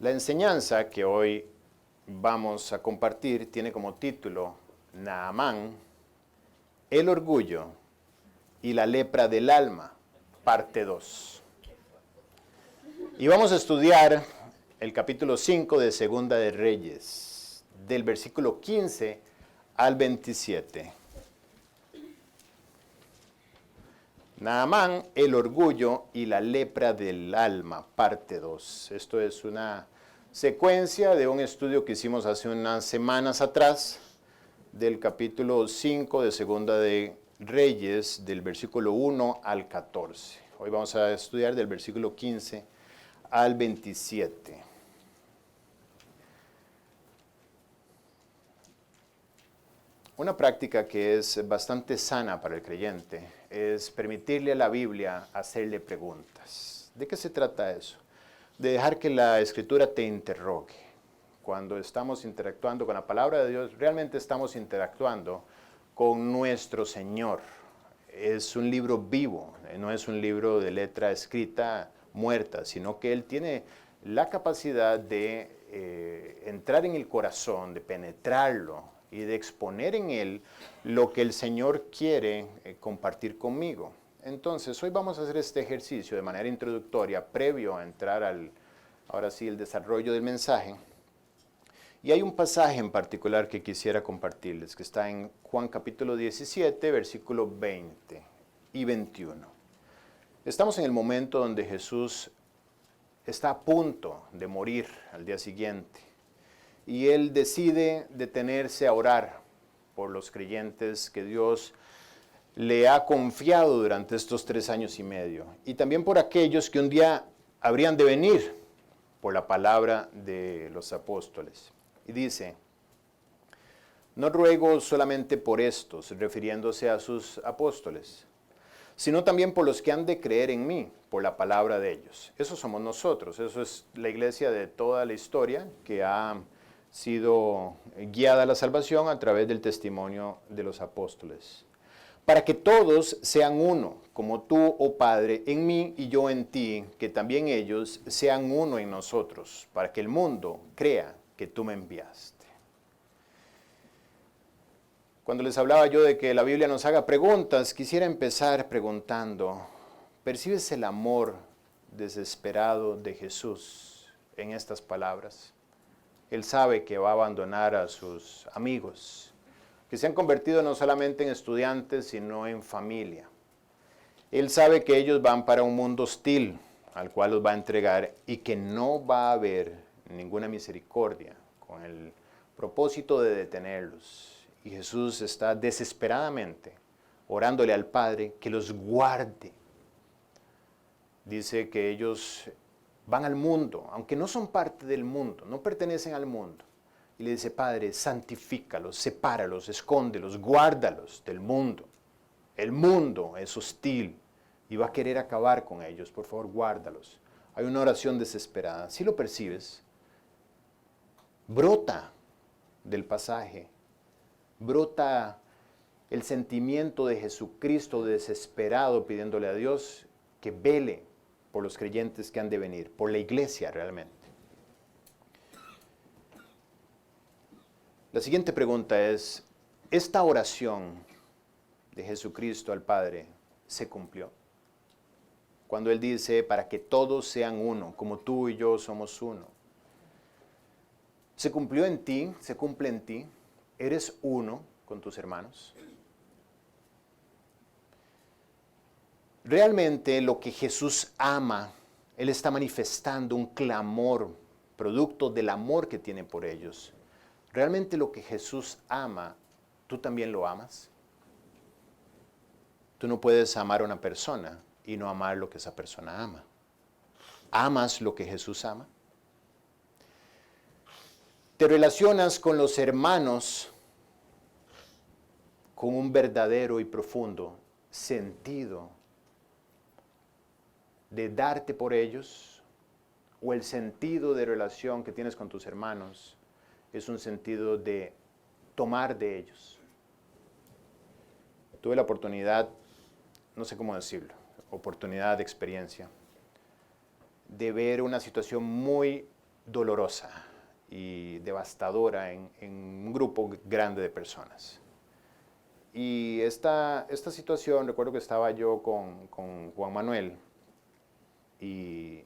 La enseñanza que hoy vamos a compartir tiene como título Naamán, el orgullo y la lepra del alma, parte 2. Y vamos a estudiar el capítulo 5 de Segunda de Reyes, del versículo 15 al 27. Naamán, el orgullo y la lepra del alma, parte 2. Esto es una secuencia de un estudio que hicimos hace unas semanas atrás del capítulo 5 de Segunda de Reyes, del versículo 1 al 14. Hoy vamos a estudiar del versículo 15 al 27. Una práctica que es bastante sana para el creyente es permitirle a la Biblia hacerle preguntas. ¿De qué se trata eso? De dejar que la Escritura te interrogue. Cuando estamos interactuando con la palabra de Dios, realmente estamos interactuando con nuestro Señor. Es un libro vivo, no es un libro de letra escrita muerta, sino que Él tiene la capacidad de entrar en el corazón, de penetrarlo y de exponer en él lo que el Señor quiere compartir conmigo. Entonces, hoy vamos a hacer este ejercicio de manera introductoria, previo a entrar ahora sí, el desarrollo del mensaje. Y hay un pasaje en particular que quisiera compartirles, que está en Juan capítulo 17, versículos 20 y 21. Estamos en el momento donde Jesús está a punto de morir al día siguiente. Y él decide detenerse a orar por los creyentes que Dios le ha confiado durante estos 3 años y medio. Y también por aquellos que un día habrían de venir por la palabra de los apóstoles. Y dice, no ruego solamente por estos, refiriéndose a sus apóstoles, sino también por los que han de creer en mí, por la palabra de ellos. Eso somos nosotros, eso es la iglesia de toda la historia que ha sido guiada a la salvación a través del testimonio de los apóstoles. Para que todos sean uno, como tú, oh Padre, en mí y yo en ti, que también ellos sean uno en nosotros, para que el mundo crea que tú me enviaste. Cuando les hablaba yo de que la Biblia nos haga preguntas, quisiera empezar preguntando, ¿percibes el amor desesperado de Jesús en estas palabras? Él sabe que va a abandonar a sus amigos, que se han convertido no solamente en estudiantes, sino en familia. Él sabe que ellos van para un mundo hostil, al cual los va a entregar, y que no va a haber ninguna misericordia, con el propósito de detenerlos. Y Jesús está desesperadamente orándole al Padre que los guarde. Dice que ellos van al mundo, aunque no son parte del mundo, no pertenecen al mundo. Y le dice, Padre, santifícalos, sepáralos, escóndelos, guárdalos del mundo. El mundo es hostil y va a querer acabar con ellos. Por favor, guárdalos. Hay una oración desesperada. Si lo percibes, brota del pasaje, brota el sentimiento de Jesucristo desesperado pidiéndole a Dios que vele por los creyentes que han de venir, por la iglesia realmente. La siguiente pregunta es, ¿esta oración de Jesucristo al Padre se cumplió? Cuando Él dice, para que todos sean uno, como tú y yo somos uno. ¿Se cumplió en ti? ¿Se cumple en ti? ¿Eres uno con tus hermanos? Realmente lo que Jesús ama, Él está manifestando un clamor, producto del amor que tiene por ellos. Realmente lo que Jesús ama, ¿tú también lo amas? Tú no puedes amar a una persona y no amar lo que esa persona ama. ¿Amas lo que Jesús ama? ¿Te relacionas con los hermanos con un verdadero y profundo sentido de darte por ellos? ¿O el sentido de relación que tienes con tus hermanos es un sentido de tomar de ellos? Tuve la oportunidad, no sé cómo decirlo, oportunidad de experiencia, de ver una situación muy dolorosa y devastadora en un grupo grande de personas. Y esta situación, recuerdo que estaba yo con Juan Manuel y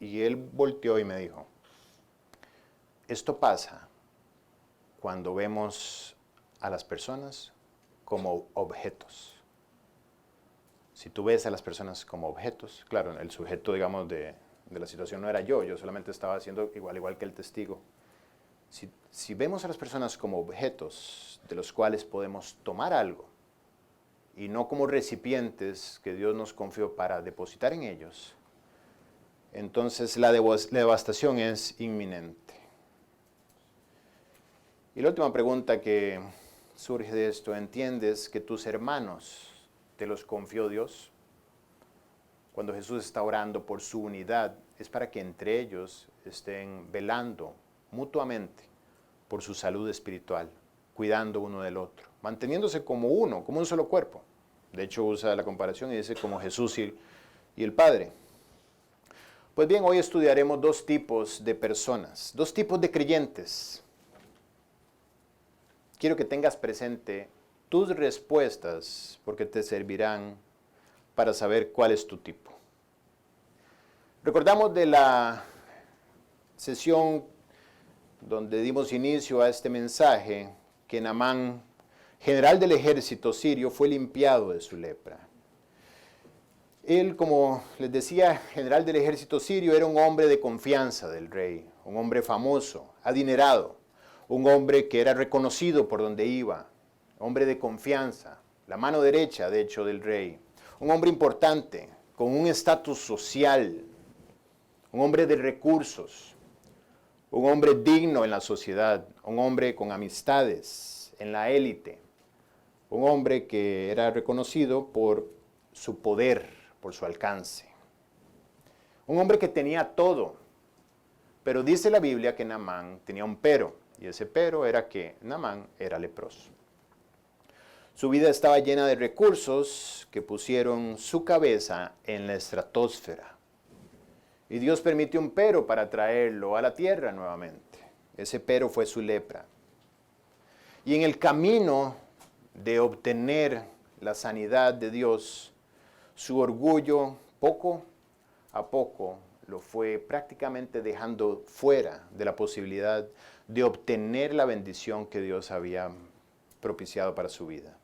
él volteó y me dijo, esto pasa cuando vemos a las personas como objetos. Si tú ves a las personas como objetos, claro, el sujeto, digamos, de la situación no era yo solamente estaba haciendo igual que el testigo. Si vemos a las personas como objetos de los cuales podemos tomar algo y no como recipientes que Dios nos confió para depositar en ellos, entonces la devastación es inminente. Y la última pregunta que surge de esto, ¿entiendes que tus hermanos te los confió Dios? Cuando Jesús está orando por su unidad, es para que entre ellos estén velando mutuamente por su salud espiritual, cuidando uno del otro, manteniéndose como uno, como un solo cuerpo. De hecho, usa la comparación y dice como Jesús y el Padre. Pues bien, hoy estudiaremos dos tipos de personas, dos tipos de creyentes. Quiero que tengas presente tus respuestas porque te servirán para saber cuál es tu tipo. Recordamos de la sesión donde dimos inicio a este mensaje que Naamán, general del ejército sirio, fue limpiado de su lepra. Él, como les decía, general del ejército sirio, era un hombre de confianza del rey, un hombre famoso, adinerado, un hombre que era reconocido por donde iba, hombre de confianza, la mano derecha, de hecho, del rey, un hombre importante, con un estatus social, un hombre de recursos, un hombre digno en la sociedad, un hombre con amistades en la élite, un hombre que era reconocido por su poder, por su alcance. Un hombre que tenía todo, pero dice la Biblia que Naamán tenía un pero, y ese pero era que Naamán era leproso. Su vida estaba llena de recursos que pusieron su cabeza en la estratosfera. Y Dios permitió un pero para traerlo a la tierra nuevamente. Ese pero fue su lepra. Y en el camino de obtener la sanidad de Dios, su orgullo poco a poco lo fue prácticamente dejando fuera de la posibilidad de obtener la bendición que Dios había propiciado para su vida.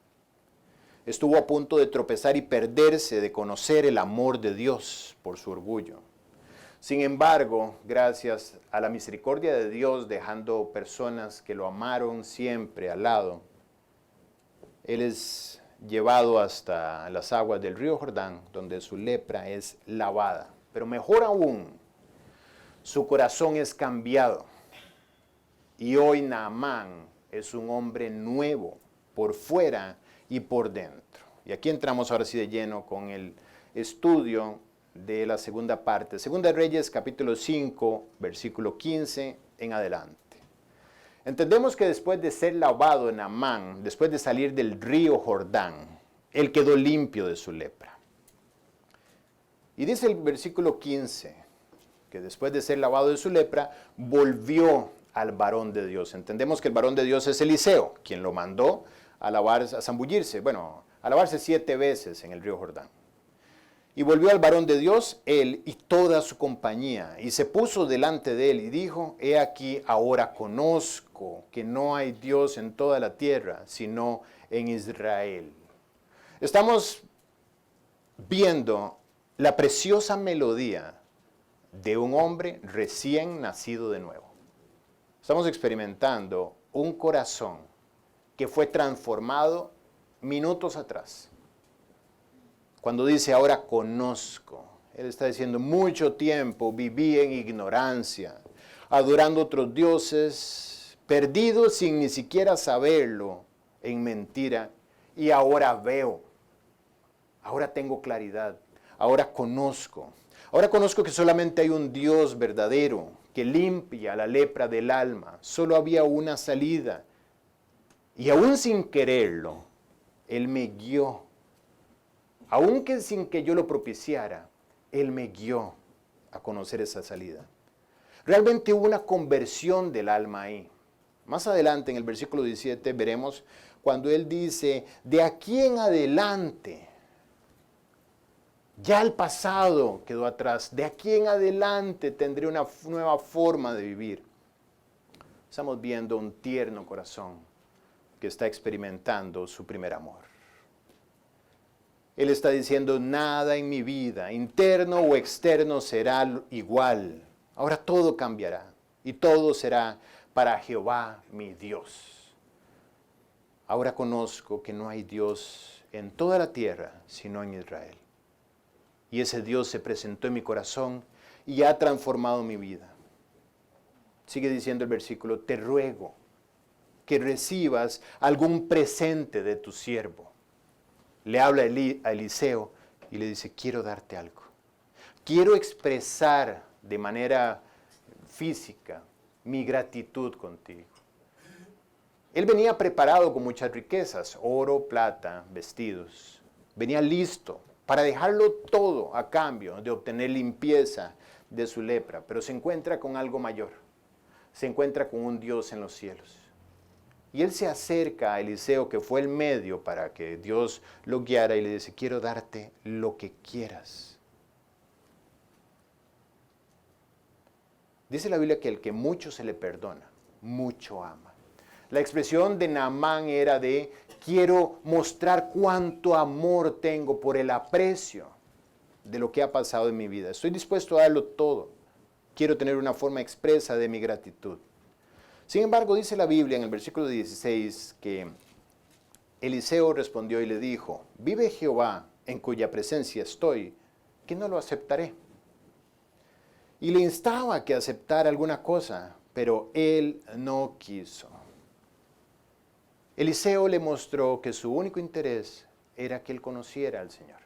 Estuvo a punto de tropezar y perderse de conocer el amor de Dios por su orgullo. Sin embargo, gracias a la misericordia de Dios, dejando personas que lo amaron siempre al lado, Él es llevado hasta las aguas del río Jordán, donde su lepra es lavada. Pero mejor aún, su corazón es cambiado. Y hoy Naamán es un hombre nuevo, por fuera y por dentro. Y aquí entramos ahora sí de lleno con el estudio de la segunda parte. Segunda de Reyes, capítulo 5, versículo 15 en adelante. Entendemos que después de ser lavado en Naamán, después de salir del río Jordán, él quedó limpio de su lepra. Y dice el versículo 15, que después de ser lavado de su lepra, volvió al varón de Dios. Entendemos que el varón de Dios es Eliseo, quien lo mandó a zambullirse, a lavarse 7 veces en el río Jordán. Y volvió al varón de Dios, él y toda su compañía, y se puso delante de él y dijo, he aquí ahora conozco que no hay Dios en toda la tierra, sino en Israel. Estamos viendo la preciosa melodía de un hombre recién nacido de nuevo. Estamos experimentando un corazón que fue transformado minutos atrás. Cuando dice ahora conozco, él está diciendo mucho tiempo viví en ignorancia, adorando otros dioses, perdido sin ni siquiera saberlo, en mentira, y ahora veo, ahora tengo claridad, ahora conozco que solamente hay un Dios verdadero que limpia la lepra del alma, solo había una salida, y aún sin quererlo, Él me guió. Aunque sin que yo lo propiciara, Él me guió a conocer esa salida. Realmente hubo una conversión del alma ahí. Más adelante, en el versículo 17, veremos cuando él dice, de aquí en adelante, ya el pasado quedó atrás, de aquí en adelante tendré una nueva forma de vivir. Estamos viendo un tierno corazón que está experimentando su primer amor. Él está diciendo, nada en mi vida, interno o externo, será igual. Ahora todo cambiará y todo será para Jehová mi Dios. Ahora conozco que no hay Dios en toda la tierra, sino en Israel. Y ese Dios se presentó en mi corazón y ha transformado mi vida. Sigue diciendo el versículo, te ruego que recibas algún presente de tu siervo. Le habla a Eliseo y le dice, quiero darte algo. Quiero expresar de manera física mi gratitud contigo. Él venía preparado con muchas riquezas, oro, plata, vestidos. Venía listo para dejarlo todo a cambio de obtener limpieza de su lepra, pero se encuentra con algo mayor. Se encuentra con un Dios en los cielos. Y él se acerca a Eliseo, que fue el medio para que Dios lo guiara, y le dice, quiero darte lo que quieras. Dice la Biblia que el que mucho se le perdona, mucho ama. La expresión de Naamán era de, quiero mostrar cuánto amor tengo por el aprecio de lo que ha pasado en mi vida. Estoy dispuesto a darlo todo. Quiero tener una forma expresa de mi gratitud. Sin embargo, dice la Biblia en el versículo 16 que Eliseo respondió y le dijo, vive Jehová en cuya presencia estoy, que no lo aceptaré. Y le instaba a que aceptara alguna cosa, pero él no quiso. Eliseo le mostró que su único interés era que él conociera al Señor.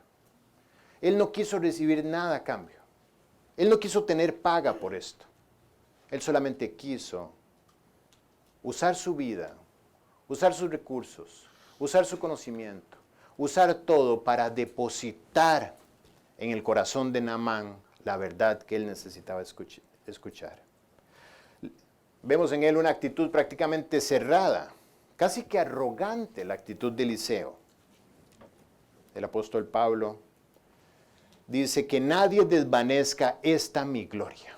Él no quiso recibir nada a cambio. Él no quiso tener paga por esto. Él solamente quiso usar su vida, usar sus recursos, usar su conocimiento, usar todo para depositar en el corazón de Naamán la verdad que él necesitaba escuchar. Vemos en él una actitud prácticamente cerrada, casi que arrogante la actitud de Eliseo. El apóstol Pablo dice que nadie desvanezca esta mi gloria.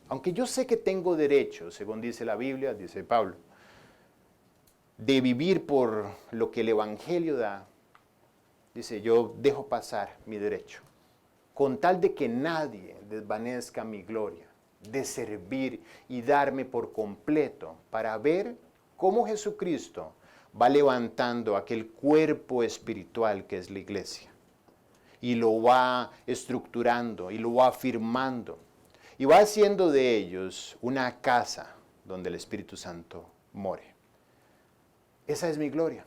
Aunque yo sé que tengo derecho, según dice la Biblia, dice Pablo, de vivir por lo que el Evangelio da, dice, yo dejo pasar mi derecho, con tal de que nadie desvanezca mi gloria, de servir y darme por completo para ver cómo Jesucristo va levantando aquel cuerpo espiritual que es la iglesia, y lo va estructurando y lo va afirmando. Y va haciendo de ellos una casa donde el Espíritu Santo more. Esa es mi gloria,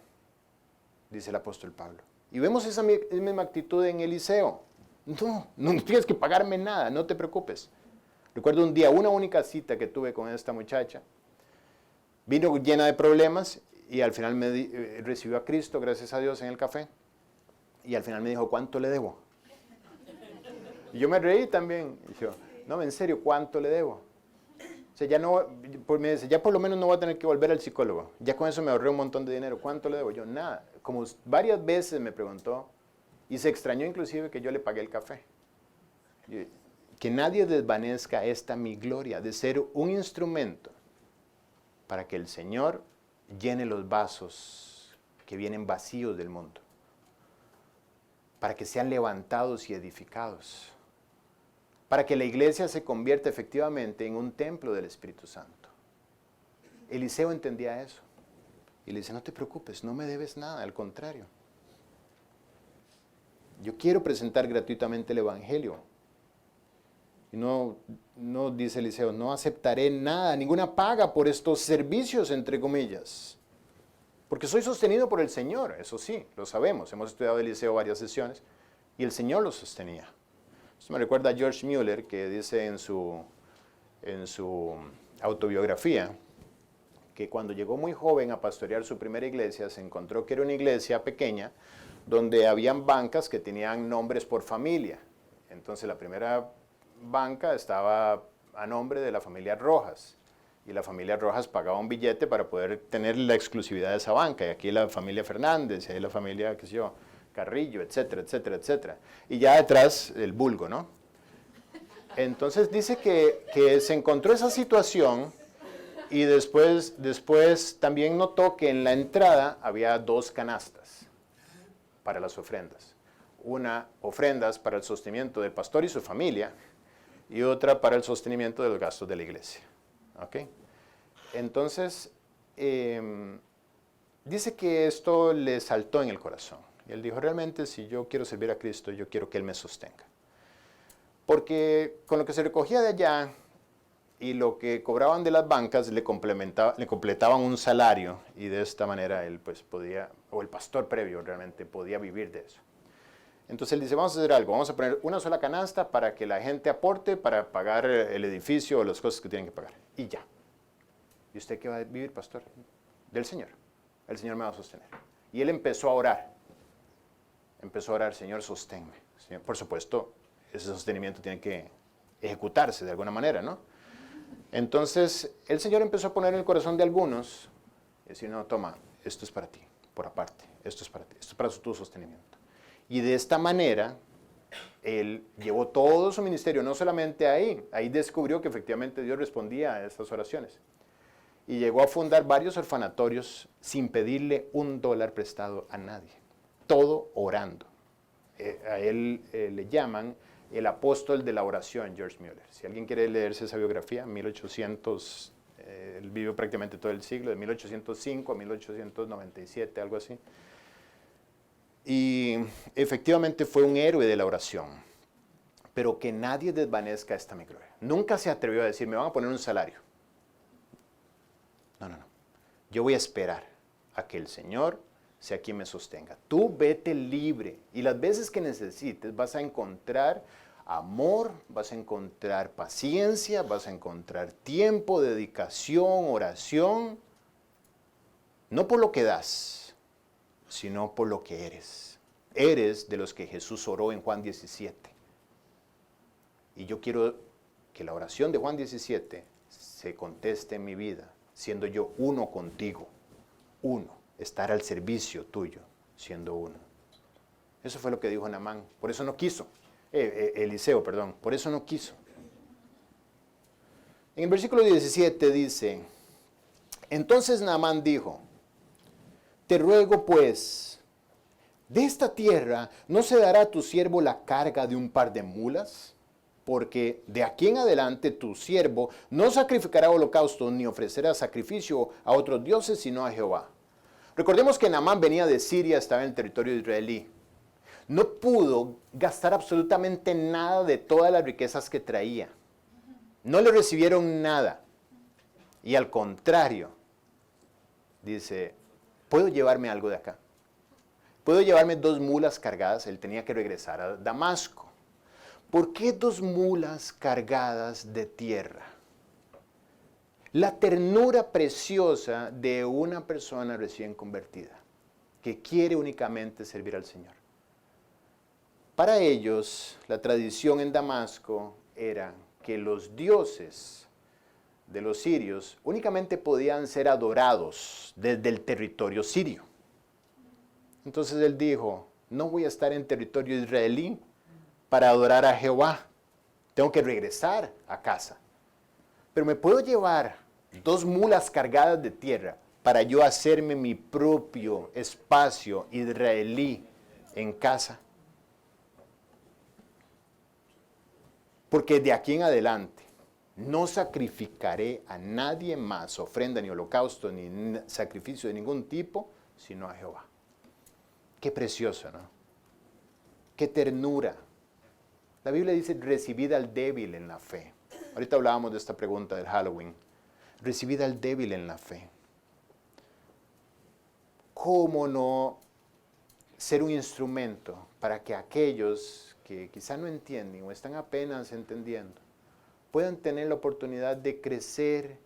dice el apóstol Pablo. Y vemos esa misma actitud en Eliseo. No tienes que pagarme nada, no te preocupes. Recuerdo un día, una única cita que tuve con esta muchacha. Vino llena de problemas y al final recibió a Cristo, gracias a Dios, en el café. Y al final me dijo, ¿cuánto le debo? Y yo me reí también. Y yo, no, en serio, ¿cuánto le debo? O sea, me dice, ya por lo menos no voy a tener que volver al psicólogo. Ya con eso me ahorré un montón de dinero. ¿Cuánto le debo? Yo, nada. Como varias veces me preguntó y se extrañó inclusive que yo le pagué el café. Que nadie desvanezca esta mi gloria de ser un instrumento para que el Señor llene los vasos que vienen vacíos del mundo. Para que sean levantados y edificados. Para que la iglesia se convierta efectivamente en un templo del Espíritu Santo. Eliseo entendía eso. Y le dice, no te preocupes, no me debes nada, al contrario. Yo quiero presentar gratuitamente el Evangelio. Y no dice Eliseo, no aceptaré nada, ninguna paga por estos servicios, entre comillas. Porque soy sostenido por el Señor, eso sí, lo sabemos. Hemos estudiado Eliseo varias sesiones y el Señor lo sostenía. Esto me recuerda a George Mueller, que dice en su autobiografía que cuando llegó muy joven a pastorear su primera iglesia, se encontró que era una iglesia pequeña donde habían bancas que tenían nombres por familia. Entonces la primera banca estaba a nombre de la familia Rojas. Y la familia Rojas pagaba un billete para poder tener la exclusividad de esa banca. Y aquí la familia Fernández, y ahí la familia, qué sé yo, Carrillo, etcétera, etcétera, etcétera. Y ya detrás el vulgo, ¿no? Entonces dice que se encontró esa situación y después también notó que en la entrada había 2 canastas para las ofrendas. Una, ofrendas para el sostenimiento del pastor y su familia, y otra para el sostenimiento de los gastos de la iglesia. ¿Ok? Entonces, dice que esto le saltó en el corazón. Y él dijo, realmente si yo quiero servir a Cristo, yo quiero que Él me sostenga. Porque con lo que se recogía de allá y lo que cobraban de las bancas le completaban un salario, y de esta manera él pues podía, o el pastor previo realmente podía vivir de eso. Entonces él dice, vamos a hacer algo, vamos a poner una sola canasta para que la gente aporte para pagar el edificio o las cosas que tienen que pagar. Y ya. ¿Y usted qué va a vivir, pastor? Del Señor. El Señor me va a sostener. Y él empezó a orar. Empezó a orar, Señor, sosténme. Señor, por supuesto, ese sostenimiento tiene que ejecutarse de alguna manera, ¿no? Entonces, el Señor empezó a poner en el corazón de algunos, y decir, no, toma, esto es para ti, por aparte, esto es para ti, esto es para tu sostenimiento. Y de esta manera, él llevó todo su ministerio, no solamente ahí descubrió que efectivamente Dios respondía a estas oraciones. Y llegó a fundar varios orfanatorios sin pedirle $1 prestado a nadie, todo orando. A él le llaman el apóstol de la oración, George Mueller. Si alguien quiere leerse esa biografía, 1800, él vivió prácticamente todo el siglo, de 1805 a 1897, algo así. Y efectivamente fue un héroe de la oración, pero que nadie desvanezca esta mi gloria. Nunca se atrevió a decir, me van a poner un salario. No. Yo voy a esperar a que el Señor sea quien me sostenga. Tú vete libre y las veces que necesites vas a encontrar amor, vas a encontrar paciencia, vas a encontrar tiempo, dedicación, oración, no por lo que das, sino por lo que eres. Eres de los que Jesús oró en Juan 17. Y yo quiero que la oración de Juan 17 se conteste en mi vida, siendo yo uno contigo, uno. Estar al servicio tuyo, siendo uno. Eso fue lo que dijo Naamán. Por eso no quiso. Eliseo, perdón. Por eso no quiso. En el versículo 17 dice, entonces Naamán dijo, te ruego pues, de esta tierra no se dará a tu siervo la carga de un par de mulas, porque de aquí en adelante tu siervo no sacrificará holocausto ni ofrecerá sacrificio a otros dioses sino a Jehová. Recordemos que Naamán venía de Siria, estaba en el territorio israelí. No pudo gastar absolutamente nada de todas las riquezas que traía. No le recibieron nada. Y al contrario, dice, ¿puedo llevarme algo de acá? ¿Puedo llevarme 2 mulas cargadas? Él tenía que regresar a Damasco. ¿Por qué 2 mulas cargadas de tierra? La ternura preciosa de una persona recién convertida, que quiere únicamente servir al Señor. Para ellos, la tradición en Damasco era que los dioses de los sirios únicamente podían ser adorados desde el territorio sirio. Entonces él dijo, no voy a estar en territorio israelí para adorar a Jehová. Tengo que regresar a casa. Pero me puedo llevar 2 mulas cargadas de tierra para yo hacerme mi propio espacio israelí en casa. Porque de aquí en adelante no sacrificaré a nadie más ofrenda ni holocausto ni sacrificio de ningún tipo, sino a Jehová. Qué precioso, ¿no? Qué ternura. La Biblia dice, recibid al débil en la fe. Ahorita hablábamos de esta pregunta del Halloween. Recibid al débil en la fe. ¿Cómo no ser un instrumento para que aquellos que quizá no entienden o están apenas entendiendo puedan tener la oportunidad de crecer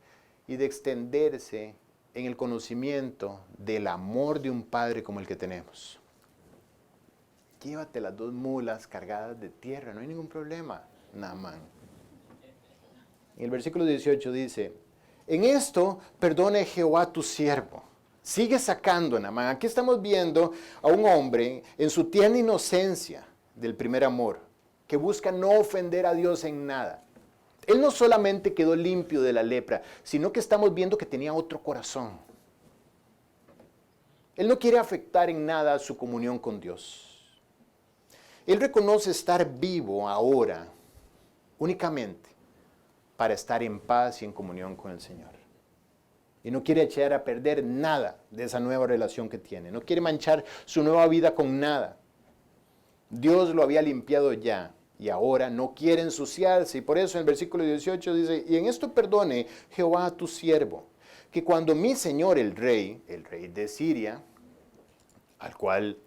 y de extenderse en el conocimiento del amor de un Padre como el que tenemos? Llévate las 2 mulas cargadas de tierra, no hay ningún problema, Naamán. el versículo 18 dice, en esto perdone Jehová tu siervo. Sigue sacando, Naamán. Aquí estamos viendo a un hombre en su tierna inocencia del primer amor, que busca no ofender a Dios en nada. Él no solamente quedó limpio de la lepra, sino que estamos viendo que tenía otro corazón. Él no quiere afectar en nada su comunión con Dios. Él reconoce estar vivo ahora únicamente para estar en paz y en comunión con el Señor. Y no quiere echar a perder nada de esa nueva relación que tiene. No quiere manchar su nueva vida con nada. Dios lo había limpiado ya y ahora no quiere ensuciarse. Y por eso en el versículo 18 dice, y en esto perdone Jehová a tu siervo, que cuando mi señor el rey de Siria, al cual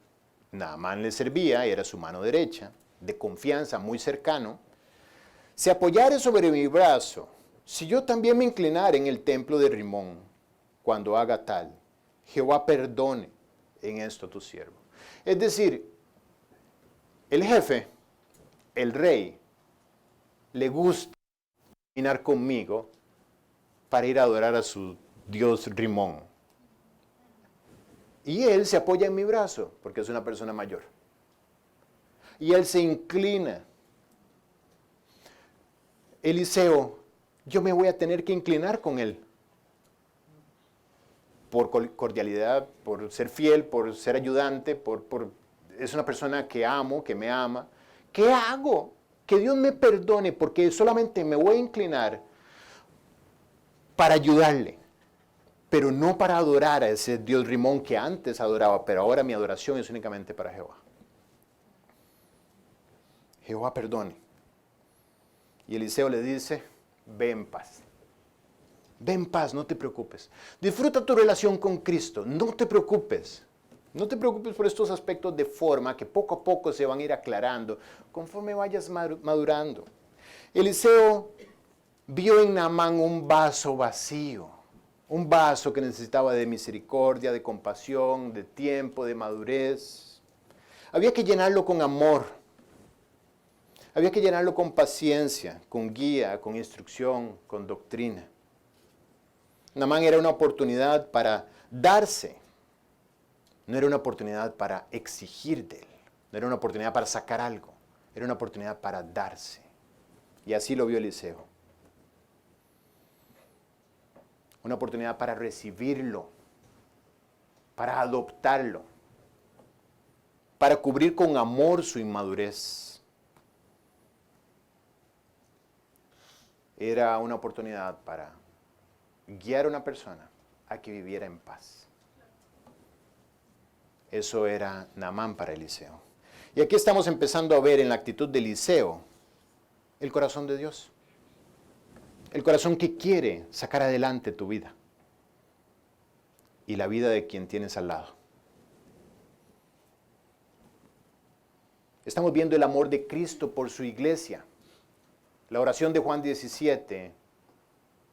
Naamán le servía, era su mano derecha, de confianza, muy cercano, se apoyare sobre mi brazo, si yo también me inclinare en el templo de Rimón, cuando haga tal, Jehová perdone en esto tu siervo. Es decir, el jefe, el rey, le gusta caminar conmigo para ir a adorar a su dios Rimón. Y él se apoya en mi brazo, porque es una persona mayor. Y él se inclina. Eliseo, yo me voy a tener que inclinar con él. Por cordialidad, por ser fiel, por ser ayudante, es una persona que amo, que me ama. ¿Qué hago? Que Dios me perdone porque solamente me voy a inclinar para ayudarle, pero no para adorar a ese Dios Rimón que antes adoraba, pero ahora mi adoración es únicamente para Jehová. Jehová perdone. Y Eliseo le dice, ve en paz. Ve en paz, no te preocupes. Disfruta tu relación con Cristo, no te preocupes. No te preocupes por estos aspectos de forma que poco a poco se van a ir aclarando conforme vayas madurando. Eliseo vio en Naamán un vaso vacío, un vaso que necesitaba de misericordia, de compasión, de tiempo, de madurez. Había que llenarlo con amor. Había que llenarlo con paciencia, con guía, con instrucción, con doctrina. Naamán era una oportunidad para darse, no era una oportunidad para exigir de él, no era una oportunidad para sacar algo, era una oportunidad para darse. Y así lo vio Eliseo. Una oportunidad para recibirlo, para adoptarlo, para cubrir con amor su inmadurez. Era una oportunidad para guiar a una persona a que viviera en paz. Eso era Naamán para Eliseo. Y aquí estamos empezando a ver en la actitud de Eliseo el corazón de Dios. El corazón que quiere sacar adelante tu vida y la vida de quien tienes al lado. Estamos viendo el amor de Cristo por su iglesia. La oración de Juan 17,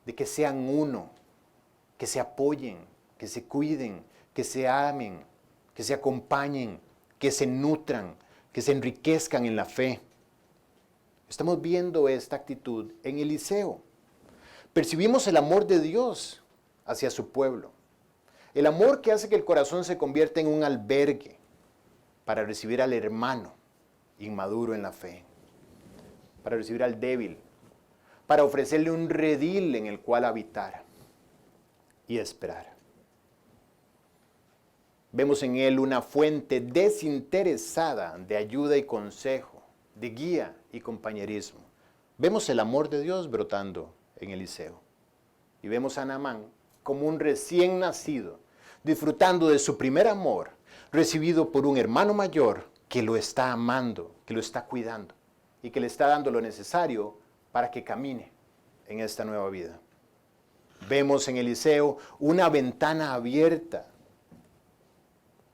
de que sean uno, que se apoyen, que se cuiden, que se amen, que se acompañen, que se nutran, que se enriquezcan en la fe. Estamos viendo esta actitud en Eliseo. Percibimos el amor de Dios hacia su pueblo. El amor que hace que el corazón se convierta en un albergue para recibir al hermano inmaduro en la fe, para recibir al débil, para ofrecerle un redil en el cual habitar y esperar. Vemos en él una fuente desinteresada de ayuda y consejo, de guía y compañerismo. Vemos el amor de Dios brotando en Eliseo. Y vemos a Naamán como un recién nacido, disfrutando de su primer amor, recibido por un hermano mayor que lo está amando, que lo está cuidando y que le está dando lo necesario para que camine en esta nueva vida. Vemos en Eliseo una ventana abierta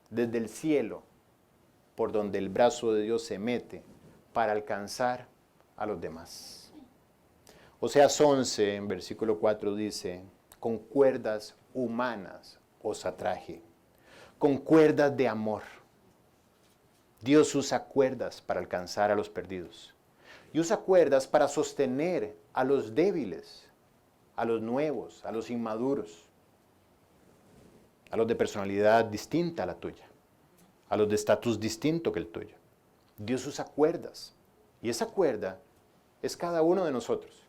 desde el cielo, por donde el brazo de Dios se mete para alcanzar a los demás. Oseas 11, en versículo 4 dice, con cuerdas humanas os atraje, con cuerdas de amor. Dios usa cuerdas para alcanzar a los perdidos. Y usa cuerdas para sostener a los débiles, a los nuevos, a los inmaduros, a los de personalidad distinta a la tuya, a los de estatus distinto que el tuyo. Dios usa cuerdas. Y esa cuerda es cada uno de nosotros.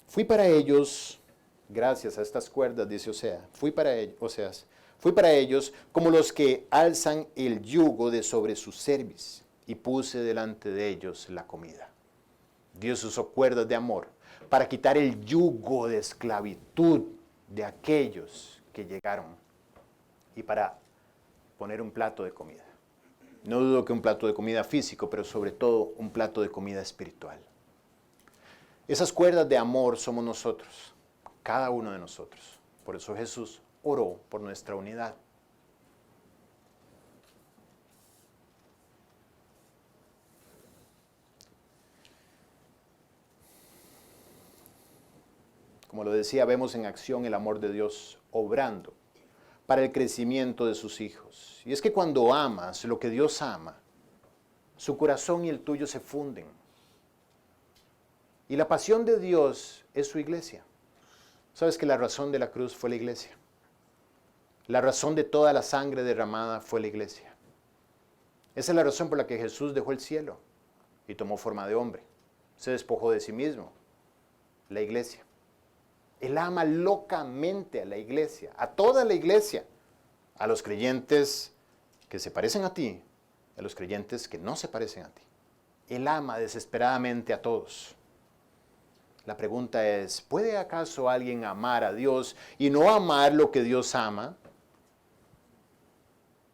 Fui para ellos, gracias a estas cuerdas, dice Oseas, fui para ellos como los que alzan el yugo de sobre su cerviz, y puse delante de ellos la comida. Dios usó cuerdas de amor para quitar el yugo de esclavitud de aquellos que llegaron y para poner un plato de comida. No dudo que un plato de comida físico, pero sobre todo un plato de comida espiritual. Esas cuerdas de amor somos nosotros, cada uno de nosotros. Por eso Jesús oró por nuestra unidad. Como lo decía, vemos en acción el amor de Dios obrando para el crecimiento de sus hijos. Y es que cuando amas lo que Dios ama, su corazón y el tuyo se funden. Y la pasión de Dios es su iglesia. ¿Sabes que la razón de la cruz fue la iglesia? La razón de toda la sangre derramada fue la iglesia. Esa es la razón por la que Jesús dejó el cielo y tomó forma de hombre. Se despojó de sí mismo, la iglesia. Él ama locamente a la iglesia, a toda la iglesia, a los creyentes que se parecen a ti, a los creyentes que no se parecen a ti. Él ama desesperadamente a todos. La pregunta es, ¿puede acaso alguien amar a Dios y no amar lo que Dios ama?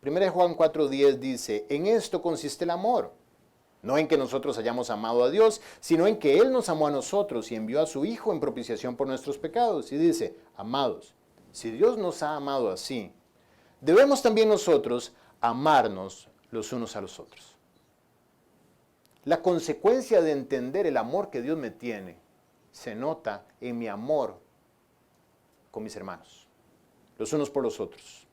1 Juan 4:10 dice, en esto consiste el amor. No en que nosotros hayamos amado a Dios, sino en que Él nos amó a nosotros y envió a su Hijo en propiciación por nuestros pecados. Y dice, amados, si Dios nos ha amado así, debemos también nosotros amarnos los unos a los otros. La consecuencia de entender el amor que Dios me tiene se nota en mi amor con mis hermanos, los unos por los otros.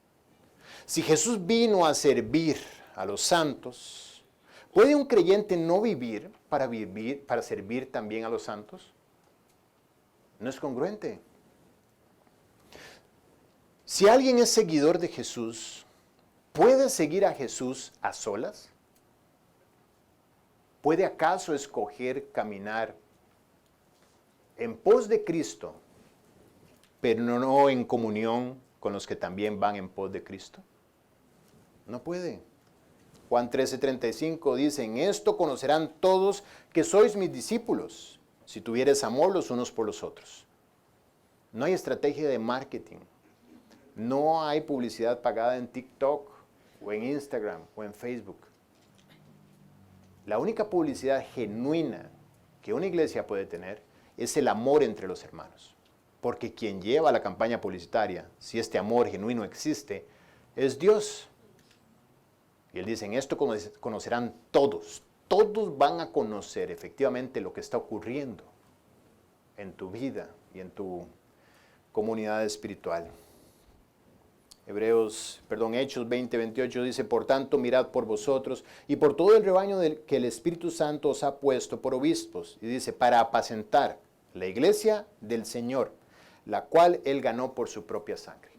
Si Jesús vino a servir a los santos, ¿puede un creyente no vivir para servir también a los santos? No es congruente. Si alguien es seguidor de Jesús, ¿puede seguir a Jesús a solas? ¿Puede acaso escoger caminar en pos de Cristo, pero no en comunión con los que también van en pos de Cristo? No puede. Juan 13:35 dice, en esto conocerán todos que sois mis discípulos, si tuvieres amor los unos por los otros. No hay estrategia de marketing. No hay publicidad pagada en TikTok, o en Instagram, o en Facebook. La única publicidad genuina que una iglesia puede tener es el amor entre los hermanos. Porque quien lleva la campaña publicitaria, si este amor genuino existe, es Dios. Y Él dice, en esto conocerán todos. Todos van a conocer efectivamente lo que está ocurriendo en tu vida y en tu comunidad espiritual. Hechos 20:28 dice, por tanto, mirad por vosotros y por todo el rebaño que el Espíritu Santo os ha puesto por obispos. Y dice, para apacentar la iglesia del Señor, la cual Él ganó por su propia sangre.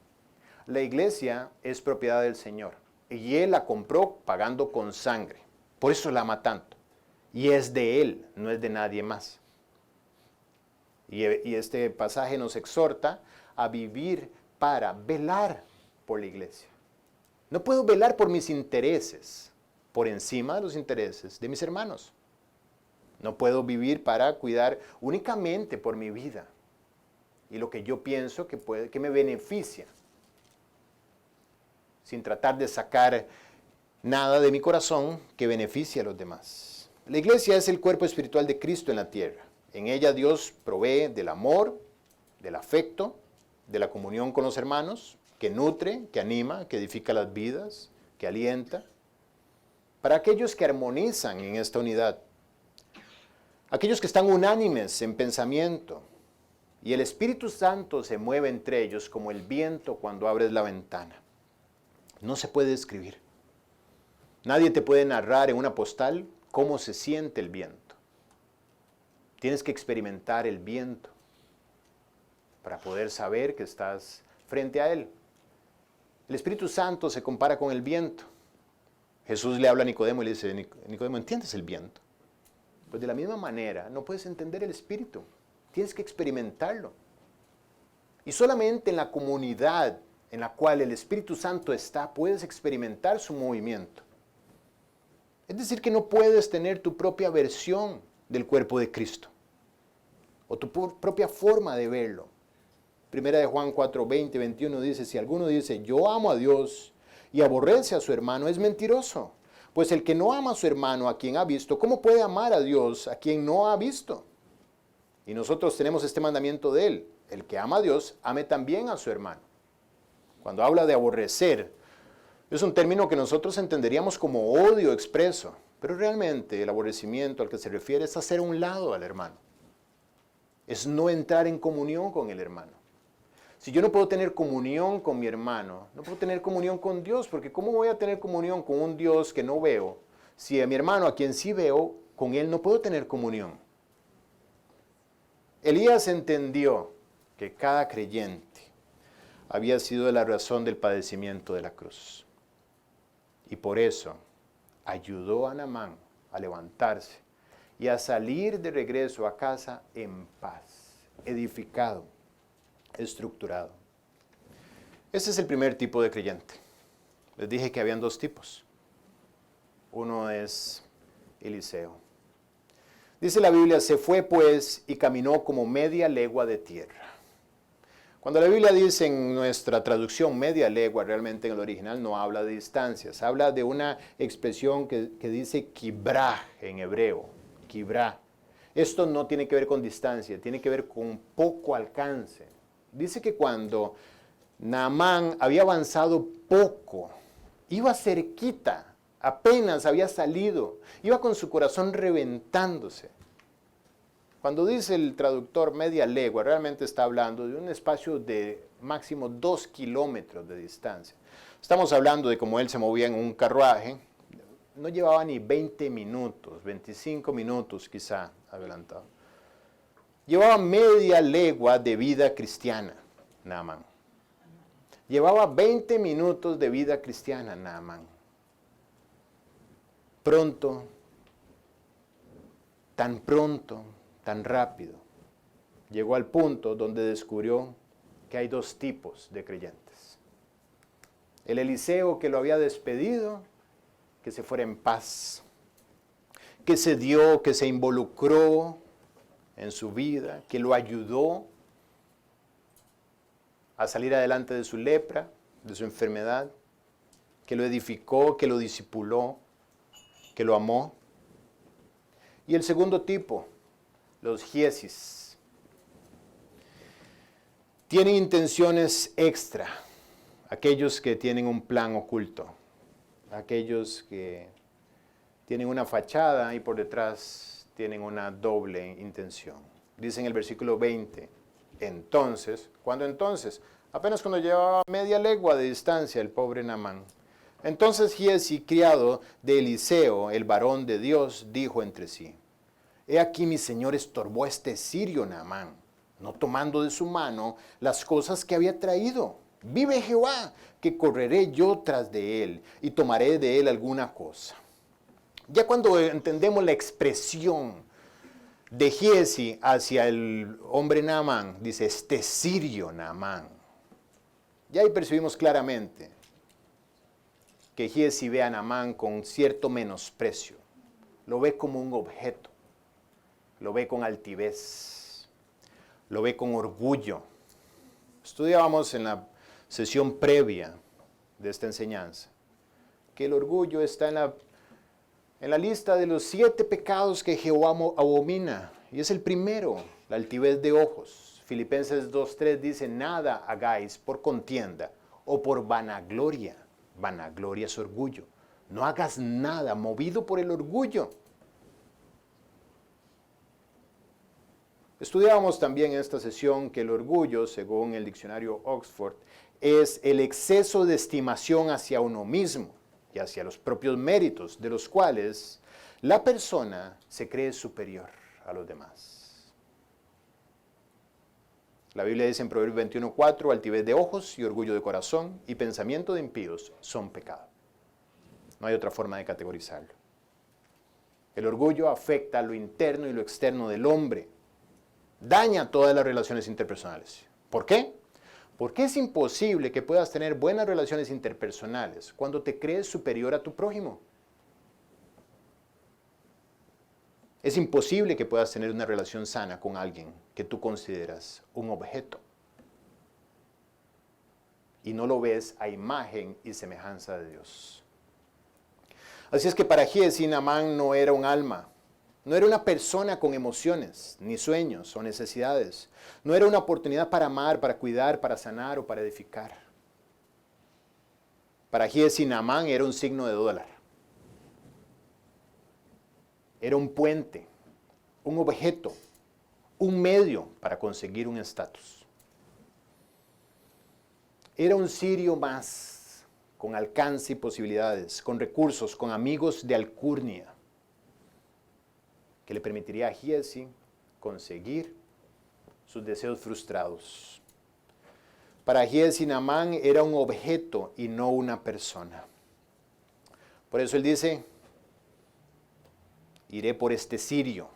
La iglesia es propiedad del Señor y Él la compró pagando con sangre. Por eso la ama tanto. Y es de Él, no es de nadie más. Y este pasaje nos exhorta a vivir para velar por la iglesia. No puedo velar por mis intereses por encima de los intereses de mis hermanos. No puedo vivir para cuidar únicamente por mi vida y lo que yo pienso que me beneficia, sin tratar de sacar nada de mi corazón que beneficie a los demás. La iglesia es el cuerpo espiritual de Cristo en la tierra. En ella Dios provee del amor, del afecto, de la comunión con los hermanos, que nutre, que anima, que edifica las vidas, que alienta. Para aquellos que armonizan en esta unidad, aquellos que están unánimes en pensamiento, y el Espíritu Santo se mueve entre ellos como el viento cuando abres la ventana. No se puede describir. Nadie te puede narrar en una postal cómo se siente el viento. Tienes que experimentar el viento para poder saber que estás frente a él. El Espíritu Santo se compara con el viento. Jesús le habla a Nicodemo y le dice, Nicodemo, ¿entiendes el viento? Pues de la misma manera, no puedes entender el Espíritu. Tienes que experimentarlo. Y solamente en la comunidad en la cual el Espíritu Santo está, puedes experimentar su movimiento. Es decir, que no puedes tener tu propia versión del cuerpo de Cristo, o tu propia forma de verlo. Primera de Juan 4, 20, 21 dice, si alguno dice, yo amo a Dios y aborrece a su hermano, es mentiroso. Pues el que no ama a su hermano, a quien ha visto, ¿cómo puede amar a Dios a quien no ha visto? Y nosotros tenemos este mandamiento de él, el que ama a Dios, ame también a su hermano. Cuando habla de aborrecer, es un término que nosotros entenderíamos como odio expreso, pero realmente el aborrecimiento al que se refiere es hacer a un lado al hermano. Es no entrar en comunión con el hermano. Si yo no puedo tener comunión con mi hermano, no puedo tener comunión con Dios, porque ¿cómo voy a tener comunión con un Dios que no veo? Si a mi hermano, a quien sí veo, con él no puedo tener comunión. Elías entendió que cada creyente había sido la razón del padecimiento de la cruz. Y por eso ayudó a Naamán a levantarse y a salir de regreso a casa en paz, edificado, estructurado. Ese es el primer tipo de creyente. Les dije que habían dos tipos. Uno es Eliseo. Dice la Biblia, se fue pues y caminó como media legua de tierra. Cuando la Biblia dice en nuestra traducción media legua, realmente en el original no habla de distancias, habla de una expresión que dice kibrá en hebreo, kibrá. Esto no tiene que ver con distancia, tiene que ver con poco alcance. Dice que cuando Naamán había avanzado poco, iba cerquita, apenas había salido, iba con su corazón reventándose. Cuando dice el traductor media legua, realmente está hablando de un espacio de máximo 2 kilómetros de distancia. Estamos hablando de cómo él se movía en un carruaje, no llevaba ni 20 minutos, 25 minutos quizá adelantado. Llevaba media legua de vida cristiana, Naamán. Llevaba 20 minutos de vida cristiana, Naamán. Pronto, tan rápido, llegó al punto donde descubrió que hay dos tipos de creyentes. El Eliseo que lo había despedido, que se fuera en paz, que se dio, que se involucró en su vida, que lo ayudó a salir adelante de su lepra, de su enfermedad, que lo edificó, que lo discipuló, que lo amó. Y el segundo tipo, los Giesis, tienen intenciones extra, aquellos que tienen un plan oculto, aquellos que tienen una fachada y por detrás tienen una doble intención. Dice en el versículo 20, entonces, ¿cuándo entonces? Apenas cuando llevaba media legua de distancia el pobre Naamán. Entonces Giesi, criado de Eliseo, el varón de Dios, dijo entre sí, he aquí mi señor estorbó a este sirio Naamán, no tomando de su mano las cosas que había traído. Vive Jehová, que correré yo tras de él y tomaré de él alguna cosa. Ya cuando entendemos la expresión de Giesi hacia el hombre Naamán, dice, este sirio Naamán. Ya ahí percibimos claramente que Giesi ve a Naamán con cierto menosprecio. Lo ve como un objeto. Lo ve con altivez. Lo ve con orgullo. Estudiábamos en la sesión previa de esta enseñanza que el orgullo está en la lista de los 7 pecados que Jehová abomina. Y es el primero, la altivez de ojos. Filipenses 2:3 dice, nada hagáis por contienda o por vanagloria. Vanagloria es orgullo. No hagas nada movido por el orgullo. Estudiábamos también en esta sesión que el orgullo, según el diccionario Oxford, es el exceso de estimación hacia uno mismo y hacia los propios méritos, de los cuales La persona se cree superior a los demás. La Biblia dice en Proverbios 21:4, altivez de ojos y orgullo de corazón y pensamiento de impíos son pecado. No hay otra forma de categorizarlo. El orgullo afecta lo interno y lo externo del hombre. Daña todas las relaciones interpersonales. ¿Por qué? Porque es imposible que puedas tener buenas relaciones interpersonales cuando te crees superior a tu prójimo. Es imposible que puedas tener una relación sana con alguien que tú consideras un objeto y no lo ves a imagen y semejanza de Dios. Así es que para Giezi, Naamán no era un alma, no era una persona con emociones, ni sueños o necesidades. No era una oportunidad para amar, para cuidar, para sanar o para edificar. Para Giezi, Naamán era un signo de dólar. Era un puente, un objeto, un medio para conseguir un estatus. Era un sirio más, con alcance y posibilidades, con recursos, con amigos de alcurnia, que le permitiría a Giezi conseguir sus deseos frustrados. Para Giezi, Naamán era un objeto y no una persona. Por eso él dice, iré por este sirio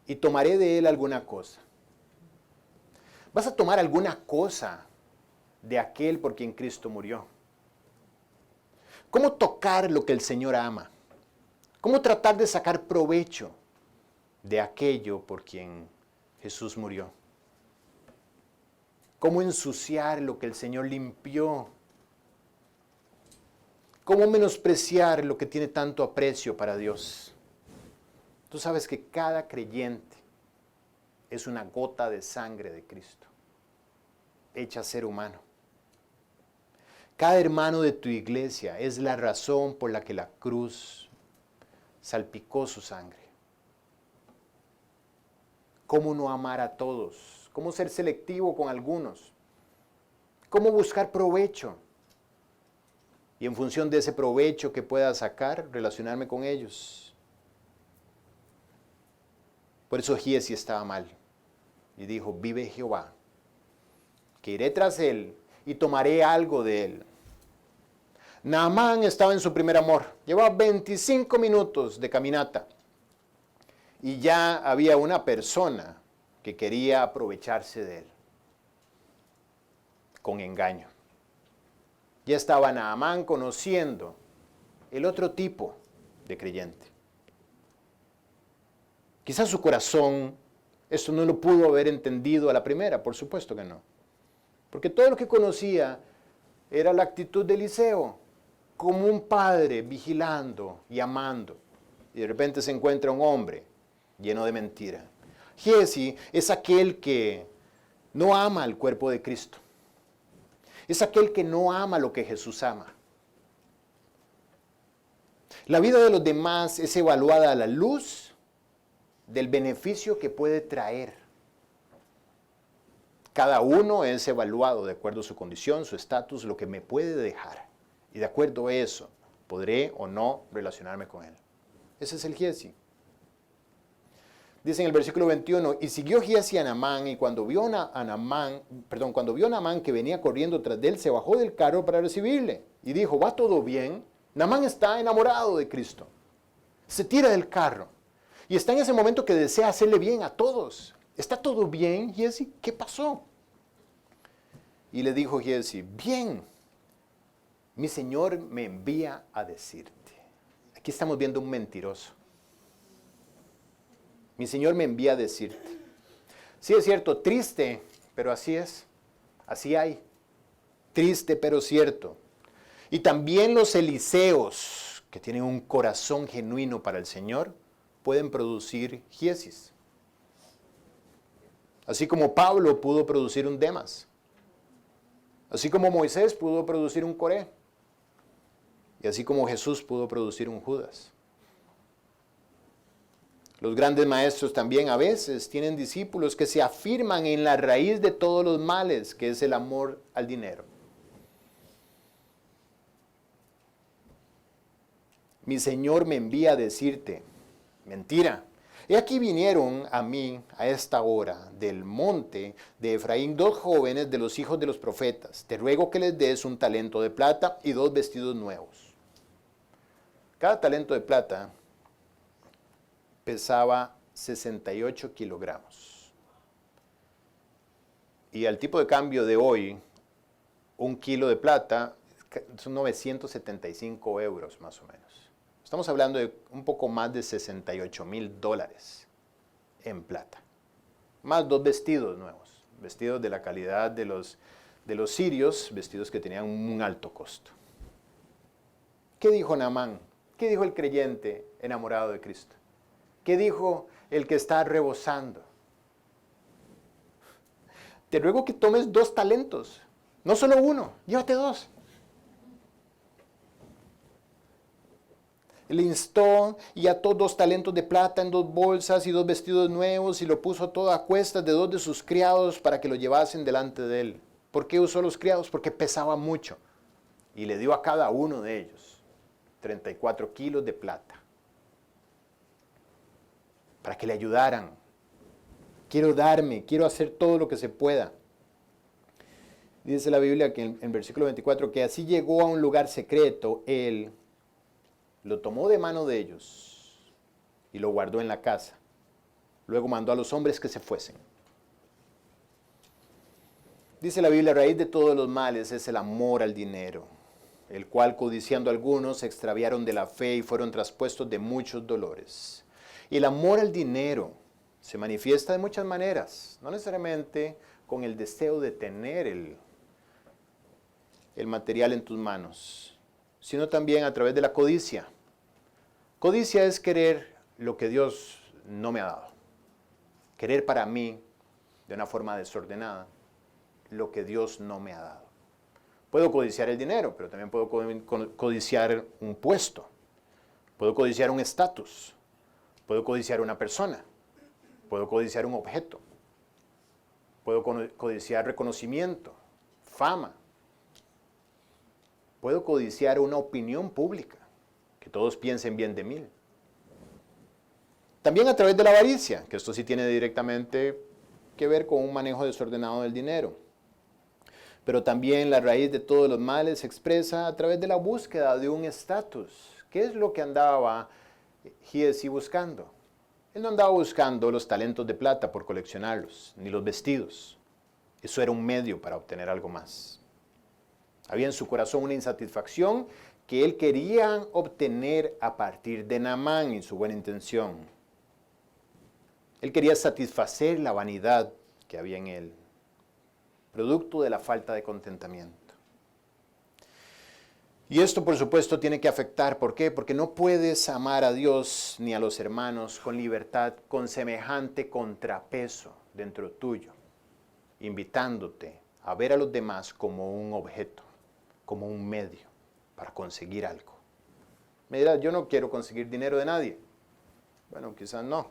y tomaré de él alguna cosa. Vas a tomar alguna cosa de aquel por quien Cristo murió. ¿Cómo tocar lo que el Señor ama? ¿Cómo tratar de sacar provecho de aquello por quien Jesús murió? ¿Cómo ensuciar lo que el Señor limpió? ¿Cómo menospreciar lo que tiene tanto aprecio para Dios? Tú sabes que cada creyente es una gota de sangre de Cristo, hecha ser humano. Cada hermano de tu iglesia es la razón por la que la cruz salpicó su sangre. ¿Cómo no amar a todos? ¿Cómo ser selectivo con algunos? ¿Cómo buscar provecho? Y en función de ese provecho que pueda sacar, relacionarme con ellos. Por eso Giezi estaba mal. Y dijo, vive Jehová, que iré tras él y tomaré algo de él. Naamán estaba en su primer amor. Llevaba 25 minutos de caminata. Y ya había una persona que quería aprovecharse de él. Con engaño. Ya estaba Naamán conociendo el otro tipo de creyente. Quizás su corazón esto no lo pudo haber entendido a la primera, por supuesto que no. Porque todo lo que conocía era la actitud de Eliseo, como un padre vigilando y amando. Y de repente se encuentra un hombre lleno de mentira. Giezi es aquel que no ama al cuerpo de Cristo. Es aquel que no ama lo que Jesús ama. La vida de los demás es evaluada a la luz del beneficio que puede traer. Cada uno es evaluado de acuerdo a su condición, su estatus, lo que me puede dejar. Y de acuerdo a eso, podré o no relacionarme con él. Ese es el Giezi. Dice en el versículo 21, y siguió Giezi a Naamán, y cuando vio Naamán que venía corriendo tras de él, se bajó del carro para recibirle. Y dijo, ¿va todo bien? Naamán está enamorado de Cristo. Se tira del carro. Y está en ese momento que desea hacerle bien a todos. ¿Está todo bien, Giezi? ¿Qué pasó? Y le dijo Giezi, bien, mi Señor me envía a decirte. Aquí estamos viendo un mentiroso. Mi Señor me envía a decirte. Sí, es cierto, triste, pero así es. Así hay. Triste, pero cierto. Y también los Eliseos, que tienen un corazón genuino para el Señor, pueden producir Giezis. Así como Pablo pudo producir un Demas. Así como Moisés pudo producir un Coré. Y así como Jesús pudo producir un Judas. Los grandes maestros también a veces tienen discípulos que se afirman en la raíz de todos los males, que es el amor al dinero. Mi Señor me envía a decirte, mentira. He aquí vinieron a mí a esta hora del monte de Efraín 2 jóvenes de los hijos de los profetas. Te ruego que les des un talento de plata y 2 vestidos nuevos. Cada talento de plata pesaba 68 kilogramos. Y al tipo de cambio de hoy, un kilo de plata son 975 euros más o menos. Estamos hablando de un poco más de $68,000 en plata. Más 2 vestidos nuevos, vestidos de la calidad de los sirios, vestidos que tenían un alto costo. ¿Qué dijo Naamán? ¿Qué dijo el creyente enamorado de Cristo? ¿Qué dijo el que está rebosando? Te ruego que tomes 2 talentos, no solo uno, llévate 2. Le instó y ató 2 talentos de plata en 2 bolsas y 2 vestidos nuevos y lo puso todo a cuestas de 2 de sus criados para que lo llevasen delante de él. ¿Por qué usó los criados? Porque pesaba mucho. Y le dio a cada uno de ellos 34 kilos de plata para que le ayudaran. Quiero hacer todo lo que se pueda. Dice la Biblia que en versículo 24 que así llegó a un lugar secreto, él lo tomó de mano de ellos y lo guardó en la casa. Luego mandó a los hombres que se fuesen. Dice la Biblia, raíz de todos los males es el amor al dinero, el cual codiciando algunos se extraviaron de la fe y fueron traspuestos de muchos dolores. Y el amor al dinero se manifiesta de muchas maneras, no necesariamente con el deseo de tener el material en tus manos, sino también a través de la codicia. Codicia es querer lo que Dios no me ha dado. Querer para mí, de una forma desordenada, lo que Dios no me ha dado. Puedo codiciar el dinero, pero también puedo codiciar un puesto. Puedo codiciar un estatus. Puedo codiciar una persona. Puedo codiciar un objeto. Puedo codiciar reconocimiento, fama. Puedo codiciar una opinión pública, que todos piensen bien de mí. También a través de la avaricia, que esto sí tiene directamente que ver con un manejo desordenado del dinero. Pero también la raíz de todos los males se expresa a través de la búsqueda de un estatus. ¿Qué es lo que andaba Giezi buscando? Él no andaba buscando los talentos de plata por coleccionarlos, ni los vestidos. Eso era un medio para obtener algo más. Había en su corazón una insatisfacción que él quería obtener a partir de Naamán y su buena intención. Él quería satisfacer la vanidad que había en él, producto de la falta de contentamiento. Y esto, por supuesto, tiene que afectar. ¿Por qué? Porque no puedes amar a Dios ni a los hermanos con libertad, con semejante contrapeso dentro tuyo, invitándote a ver a los demás como un objeto, como un medio para conseguir algo. Me dirás, yo no quiero conseguir dinero de nadie. Bueno, quizás no.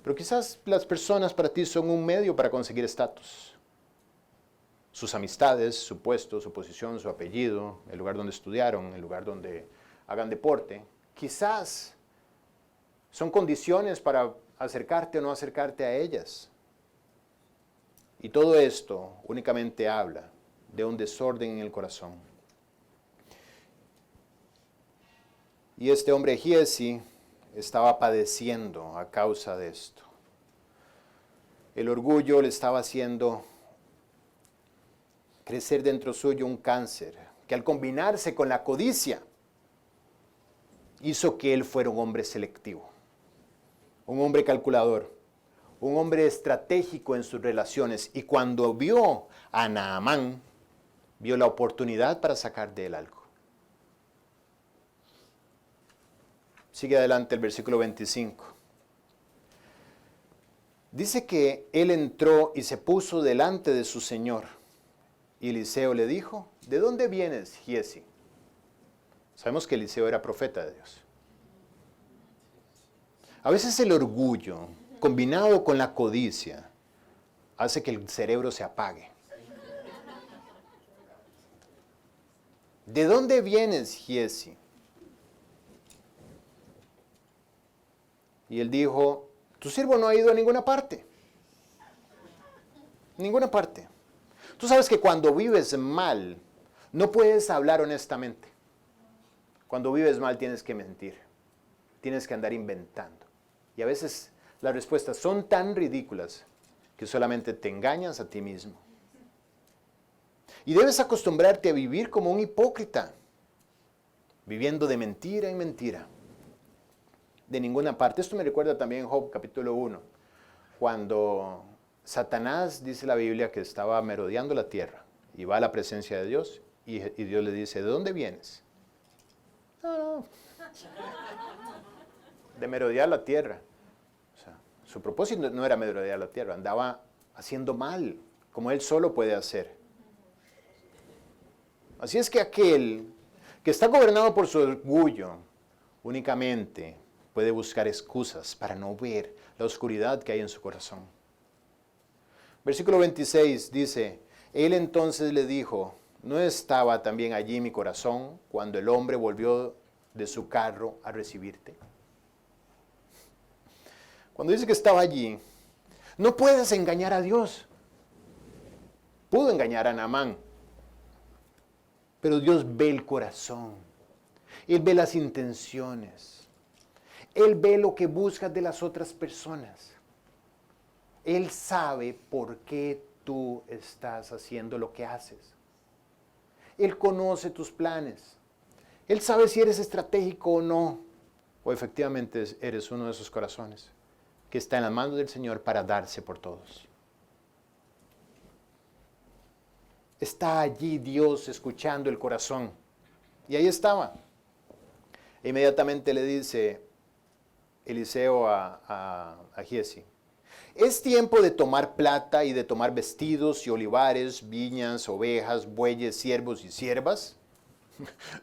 Pero quizás las personas para ti son un medio para conseguir estatus. Sus amistades, su puesto, su posición, su apellido, el lugar donde estudiaron, el lugar donde hagan deporte, quizás son condiciones para acercarte o no acercarte a ellas. Y todo esto únicamente habla de un desorden en el corazón. Y este hombre Giezi estaba padeciendo a causa de esto. El orgullo le estaba haciendo crecer dentro suyo un cáncer, que al combinarse con la codicia, hizo que él fuera un hombre selectivo, un hombre calculador, un hombre estratégico en sus relaciones. Y cuando vio a Naamán, vio la oportunidad para sacar de él algo. Sigue adelante el versículo 25. Dice que él entró y se puso delante de su señor. Y Eliseo le dijo, ¿de dónde vienes, Giezi? Sabemos que Eliseo era profeta de Dios. A veces el orgullo, combinado con la codicia, hace que el cerebro se apague. ¿De dónde vienes, Giezi? Y él dijo, tu siervo no ha ido a ninguna parte. Ninguna parte. Tú sabes que cuando vives mal, no puedes hablar honestamente. Cuando vives mal tienes que mentir. Tienes que andar inventando. Y a veces las respuestas son tan ridículas que solamente te engañas a ti mismo. Y debes acostumbrarte a vivir como un hipócrita, viviendo de mentira en mentira. De ninguna parte. Esto me recuerda también Job capítulo 1, cuando Satanás, dice la Biblia, que estaba merodeando la tierra y va a la presencia de Dios y Dios le dice, ¿de dónde vienes? No, de merodear la tierra. O sea, su propósito no era merodear la tierra, andaba haciendo mal, como él solo puede hacer. Así es que aquel que está gobernado por su orgullo únicamente puede buscar excusas para no ver la oscuridad que hay en su corazón. Versículo 26 dice, él entonces le dijo, ¿no estaba también allí mi corazón cuando el hombre volvió de su carro a recibirte? Cuando dice que estaba allí, no puedes engañar a Dios. Pudo engañar a Naamán, pero Dios ve el corazón. Él ve las intenciones. Él ve lo que buscas de las otras personas. Él sabe por qué tú estás haciendo lo que haces. Él conoce tus planes. Él sabe si eres estratégico o no. O efectivamente eres uno de esos corazones que está en las manos del Señor para darse por todos. Está allí Dios escuchando el corazón. Y ahí estaba. E inmediatamente le dice Eliseo a Giezi, es tiempo de tomar plata y de tomar vestidos y olivares, viñas, ovejas, bueyes, siervos y siervas.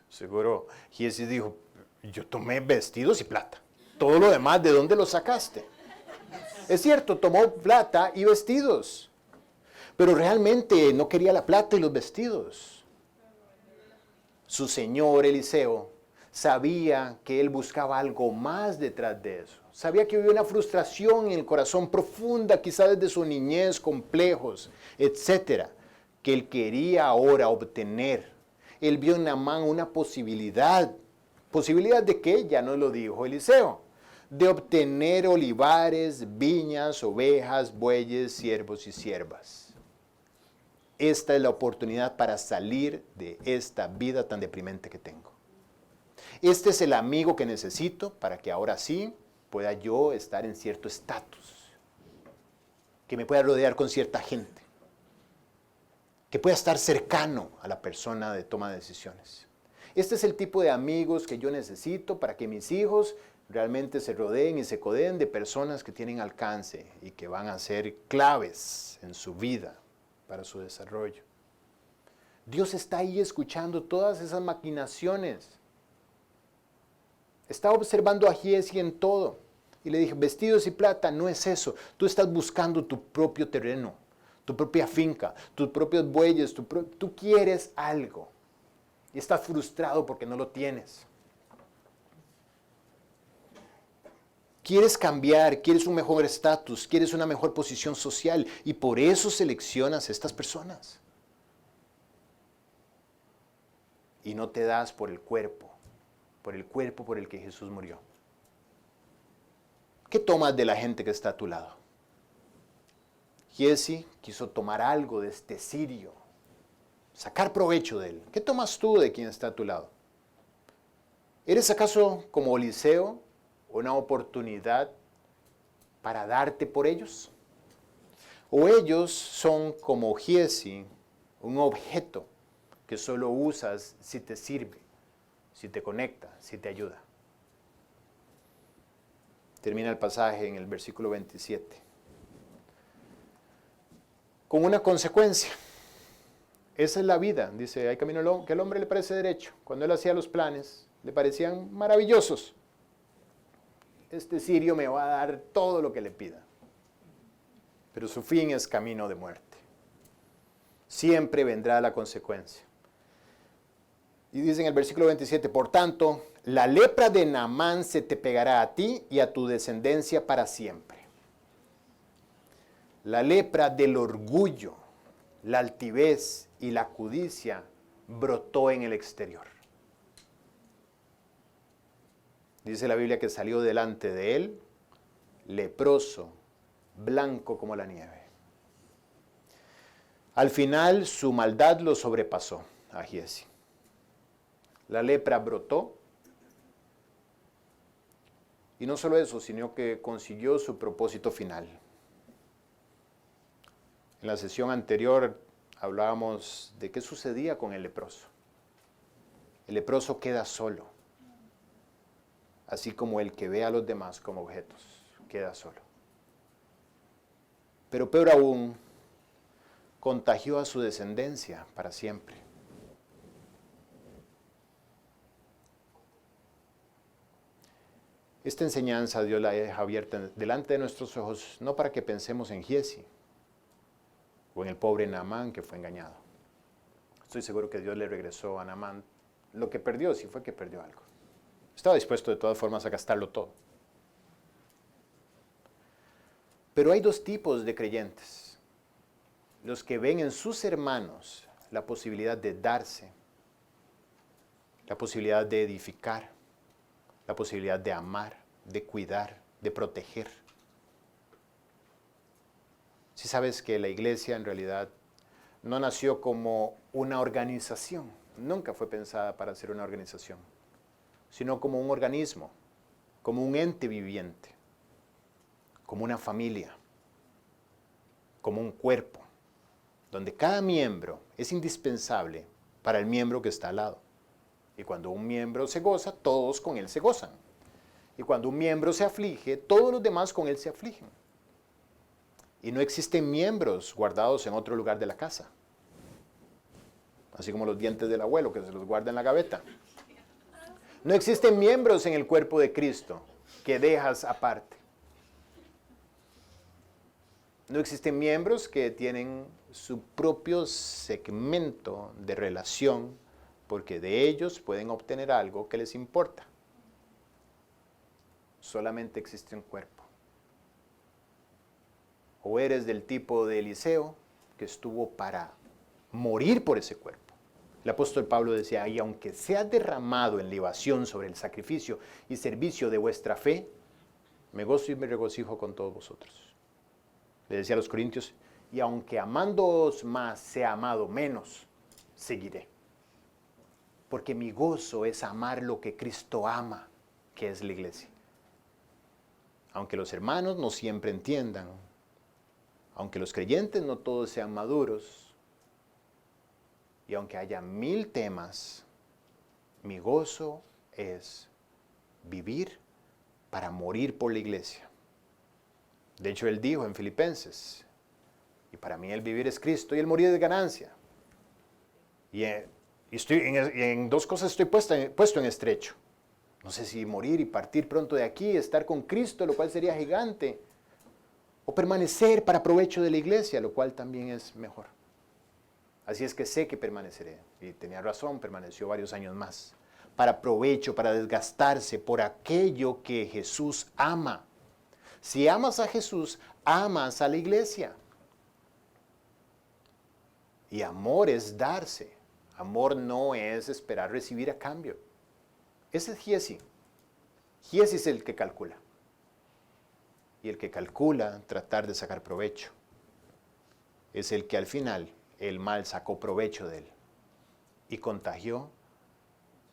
Seguro Giezi dijo, yo tomé vestidos y plata. Todo lo demás, ¿de dónde lo sacaste? Es cierto, tomó plata y vestidos. Pero realmente no quería la plata y los vestidos. Su señor Eliseo sabía que él buscaba algo más detrás de eso. Sabía que había una frustración en el corazón profunda, quizás desde su niñez, complejos, etcétera, que él quería ahora obtener. Él vio en Naamán una posibilidad. ¿Posibilidad de qué? Ya nos lo dijo Eliseo. De obtener olivares, viñas, ovejas, bueyes, siervos y siervas. Esta es la oportunidad para salir de esta vida tan deprimente que tengo. Este es el amigo que necesito para que ahora sí pueda yo estar en cierto estatus, que me pueda rodear con cierta gente, que pueda estar cercano a la persona de toma de decisiones. Este es el tipo de amigos que yo necesito para que mis hijos realmente se rodeen y se codeen de personas que tienen alcance y que van a ser claves en su vida para su desarrollo. Dios está ahí escuchando todas esas maquinaciones. Estaba observando a Giezi en todo. Y le dije, vestidos y plata, no es eso. Tú estás buscando tu propio terreno, tu propia finca, tus propios bueyes. Tú quieres algo. Y estás frustrado porque no lo tienes. Quieres cambiar, quieres un mejor estatus, quieres una mejor posición social. Y por eso seleccionas a estas personas. Y no te das por el cuerpo por el que Jesús murió. ¿Qué tomas de la gente que está a tu lado? Giezi quiso tomar algo de este sirio, sacar provecho de él. ¿Qué tomas tú de quien está a tu lado? ¿Eres acaso como Eliseo, una oportunidad para darte por ellos? ¿O ellos son como Giezi, un objeto que solo usas si te sirve, si te conecta, si te ayuda? Termina el pasaje en el versículo 27. Con una consecuencia. Esa es la vida. Dice, hay camino que al hombre le parece derecho. Cuando él hacía los planes, le parecían maravillosos. Este sirio me va a dar todo lo que le pida. Pero su fin es camino de muerte. Siempre vendrá la consecuencia. Y dice en el versículo 27, por tanto, la lepra de Naamán se te pegará a ti y a tu descendencia para siempre. La lepra del orgullo, la altivez y la codicia brotó en el exterior. Dice la Biblia que salió delante de él, leproso, blanco como la nieve. Al final su maldad lo sobrepasó a Giezi. La lepra brotó. Y no solo eso, sino que consiguió su propósito final. En la sesión anterior hablábamos de qué sucedía con el leproso. El leproso queda solo, así como el que ve a los demás como objetos, queda solo. Pero peor aún, contagió a su descendencia para siempre. Esta enseñanza Dios la deja abierta delante de nuestros ojos, no para que pensemos en Giezi o en el pobre Naamán que fue engañado. Estoy seguro que Dios le regresó a Naamán lo que perdió, si fue que perdió algo. Estaba dispuesto de todas formas a gastarlo todo. Pero hay dos tipos de creyentes. Los que ven en sus hermanos la posibilidad de darse, la posibilidad de edificar, la posibilidad de amar, de cuidar, de proteger. Si sabes que la iglesia en realidad no nació como una organización, nunca fue pensada para ser una organización, sino como un organismo, como un ente viviente, como una familia, como un cuerpo, donde cada miembro es indispensable para el miembro que está al lado. Y cuando un miembro se goza, todos con él se gozan. Y cuando un miembro se aflige, todos los demás con él se afligen. Y no existen miembros guardados en otro lugar de la casa. Así como los dientes del abuelo que se los guarda en la gaveta. No existen miembros en el cuerpo de Cristo que dejas aparte. No existen miembros que tienen su propio segmento de relación porque de ellos pueden obtener algo que les importa. Solamente existe un cuerpo. O eres del tipo de Eliseo que estuvo para morir por ese cuerpo. El apóstol Pablo decía, y aunque sea derramado en libación sobre el sacrificio y servicio de vuestra fe, me gozo y me regocijo con todos vosotros. Le decía a los corintios, y aunque amándoos más sea amado menos, seguiré. Porque mi gozo es amar lo que Cristo ama, que es la iglesia. Aunque los hermanos no siempre entiendan, aunque los creyentes no todos sean maduros, y aunque haya 1000 temas, mi gozo es vivir para morir por la iglesia. De hecho, él dijo en Filipenses, y para mí el vivir es Cristo y el morir es ganancia. Y en dos cosas estoy puesto en estrecho. No sé si morir y partir pronto de aquí, estar con Cristo, lo cual sería gigante, o permanecer para provecho de la iglesia, lo cual también es mejor. Así es que sé que permaneceré. Y tenía razón, permaneció varios años más. Para provecho, para desgastarse por aquello que Jesús ama. Si amas a Jesús, amas a la iglesia. Y amor es darse. Amor no es esperar recibir a cambio. Ese es Giezi. Giezi es el que calcula. Y el que calcula tratar de sacar provecho es el que al final el mal sacó provecho de él y contagió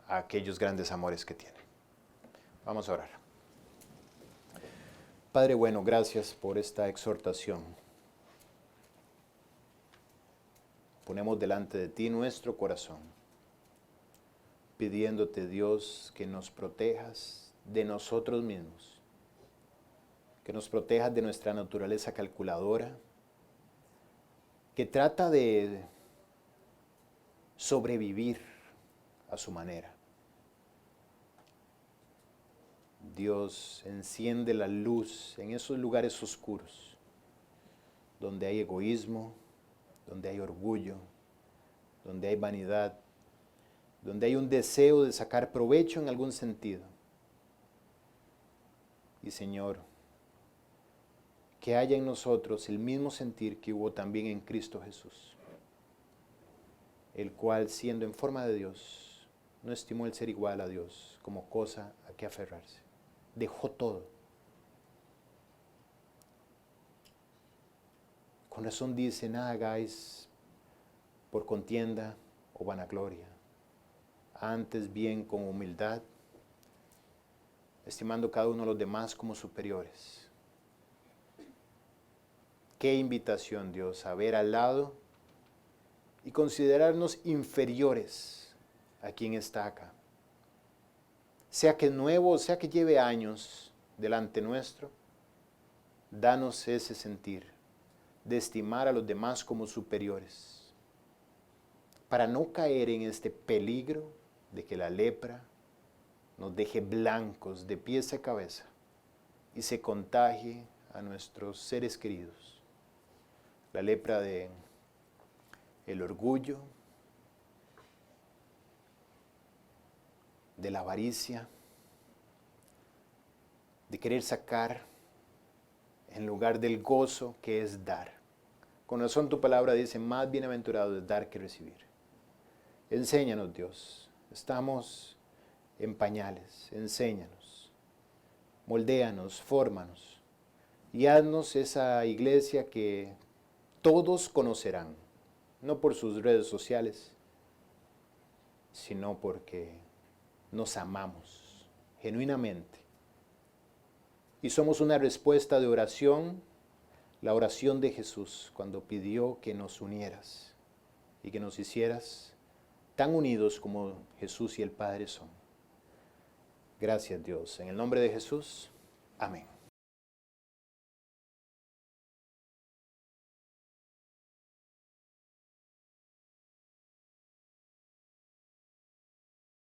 a aquellos grandes amores que tiene. Vamos a orar. Padre bueno, gracias por esta exhortación. Ponemos delante de ti nuestro corazón, pidiéndote, Dios, que nos protejas de nosotros mismos, que nos protejas de nuestra naturaleza calculadora, que trata de sobrevivir a su manera. Dios, enciende la luz en esos lugares oscuros, donde hay egoísmo, donde hay orgullo, donde hay vanidad, donde hay un deseo de sacar provecho en algún sentido. Y Señor, que haya en nosotros el mismo sentir que hubo también en Cristo Jesús, el cual, siendo en forma de Dios, no estimó el ser igual a Dios como cosa a que aferrarse. Dejó todo. Con razón dice, nada hagáis por contienda o vanagloria, antes bien con humildad, estimando cada uno a los demás como superiores. Qué invitación, Dios, a ver al lado y considerarnos inferiores a quien está acá. Sea que nuevo, sea que lleve años delante nuestro, danos ese sentir de estimar a los demás como superiores, para no caer en este peligro de que la lepra nos deje blancos de pies a cabeza y se contagie a nuestros seres queridos. La lepra de el orgullo, de la avaricia, de querer sacar en lugar del gozo que es dar. Con razón tu palabra dice, más bienaventurado es dar que recibir. Enséñanos, Dios, estamos en pañales, enséñanos, moldéanos, fórmanos y haznos esa iglesia que todos conocerán, no por sus redes sociales, sino porque nos amamos genuinamente. Y somos una respuesta de oración, la oración de Jesús, cuando pidió que nos unieras y que nos hicieras tan unidos como Jesús y el Padre son. Gracias, Dios. En el nombre de Jesús, amén.